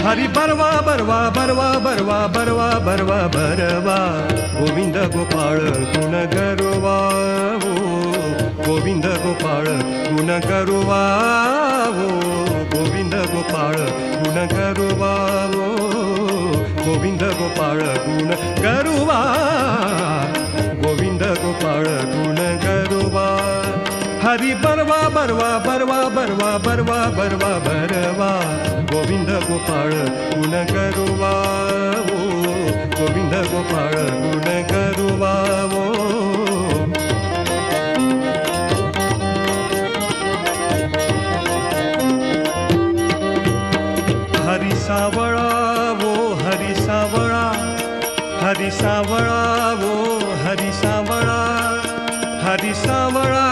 हरी बरवा बरवा बरवा बरवा बरवा बरवा बरवा गोविंद गोपाळ गुण गरुवा ओ गोविंद गोपाळ गुण गरुवा ओ गोविंद गोपाळ गुण गरुवा ओ गोविंद गोपाळ गुण गरुवा गोविंद गोपाळ गुण गरुवा हरी बरवा बरवा बरवा बरवा बरवा बरवा बरवा गोविंद गोपाळ गुण गरुवा ओ गोविंद गोपाळ गुण गरुवा ओ हरी सावळा वो हरी सावळा हरी सावळा वो हरी सावळा हरी सावळा